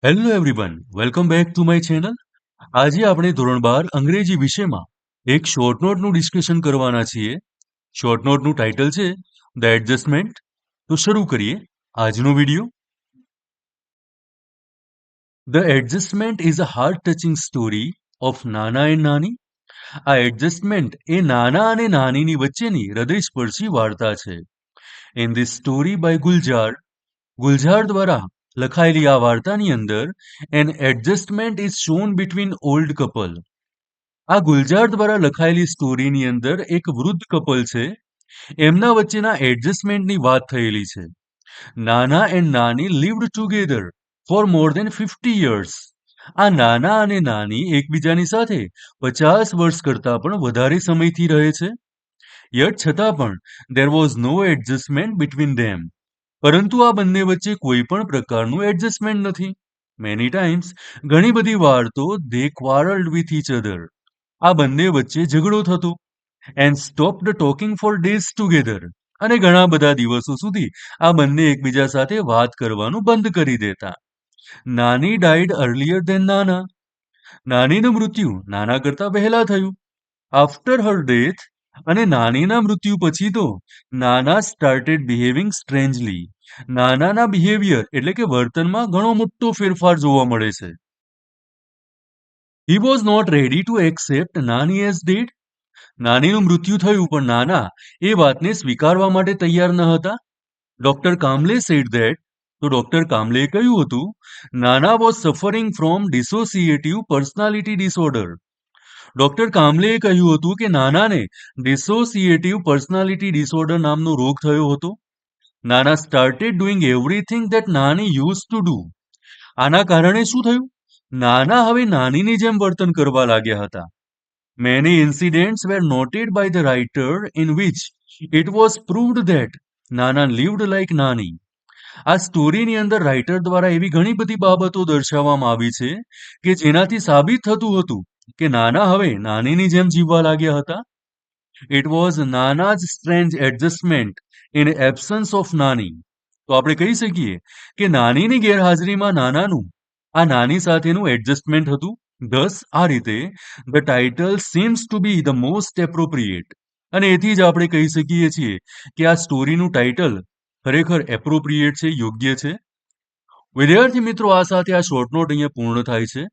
Hello everyone, welcome back to my channel. આજે આપણે ધોરણ 12 અંગ્રેજી વિષયમાં એક શોર્ટ નોટનું ડિસ્કશન કરવાના છીએ. શોર્ટ નોટનું ટાઇટલ છે ધ એડજસ્ટમેન્ટ. તો શરૂ કરીએ આજનો video. The adjustment is a heart touching story of નાના એન્ડ નાની. આ એડજસ્ટમેન્ટ એ નાના અને નાનીની વચ્ચેની હૃદયસ્પર્શી વાર્તા છે. In this story by Gulzar દ્વારા લખાયેલી આ વાર્તાની અંદર an adjustment is shown between old couple. આ ગુલઝાર દ્વારા લખાયેલી સ્ટોરીની અંદર એક વૃદ્ધ કપલ છે, એમના વચ્ચેના એડજસ્ટમેન્ટની વાત થયેલી છે. Nana and Nani lived together for more than 50 years. આ નાના અને નાની એકબીજાની સાથે 50 વર્ષ કરતા પણ વધારે સમયથી રહે છે. યટ છતાં પણ there was no adjustment between them. પરંતુ આ બંને વચ્ચે કોઈ પણ પ્રકારનું એડજસ્ટમેન્ટ નથી. મેની ટાઈમ્સ ઘણી બધી વાર તો they quarreled with each other. આ બંને વચ્ચે ઝઘડો થતો. and stopped talking for days together. અને ઘણા બધા દિવસો સુધી આ બંને એકબીજા સાથે વાત કરવાનું બંધ કરી દેતા. નાની died earlier than નાના. નાનીનું મૃત્યુ નાના કરતા પહેલા થયું. આફ્ટર હર ડેથ અને નાનીના મૃત્યુ પછી તો નાના સ્ટાર્ટેડ બિહેવિંગ સ્ટ્રેન્જલી. નાનાના બિહેવિયર એટલે કે વર્તનમાં ઘણો મોટો ફેરફાર જોવા મળે છે. He was not ready to accept નાની એઝ ડેડ. નાનીનું મૃત્યુ થયું પણ નાના એ વાતને સ્વીકારવા માટે તૈયાર ન હતા. Doctor Kamle said that. તો ડોક્ટર કામલેએ કહ્યું હતું Nana was suffering from dissociative personality disorder. Doctor કામલેએ કહ્યું હતું કે નાનાને ડિસોસિએટિવ પર્સનાલિટી ડિસઓર્ડર નામનો રોગ થયો હતો. નાના સ્ટાર્ટેડ ડુઈંગ એવરીથિંગ ધેટ નાની યુઝ ટુ ડુ. આના કારણે શું થયું? નાના હવે નાનીની જેમ વર્તન કરવા લાગ્યા હતા. Many incidents were noted by the writer in which it was proved that Nana lived like નાની. આ સ્ટોરીની અંદર રાઇટર દ્વારા એવી ઘણી બધી બાબતો દર્શાવવામાં આવી છે કે જેનાથી સાબિત થતું હતું કે નાના હવે નાનીની જેમ જીવવા લાગ્યા હતા. It was Nana's strange adjustment in absence of Nani. તો આપણે કહી શકીએ કે નાનીની ગેરહાજરીમાં નાનાનું આ નાની સાથેનું એડજસ્ટમેન્ટ હતું. thus આ રીતે the title seems two B the most appropriate. અને એથી જ આપણે કહી શકીએ છીએ કે આ સ્ટોરીનું ટાઇટલ ખરેખર એપ્રોપ્રિએટ છે, યોગ્ય છે. વિદ્યાર્થી મિત્રો, આ સાથે આ શોર્ટ નોટ અહીંયા પૂર્ણ થાય છે.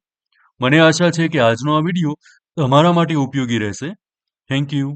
મને આશા છે કે આજનો આ વિડીયો તમારા માટે ઉપયોગી રહેશે. Thank you.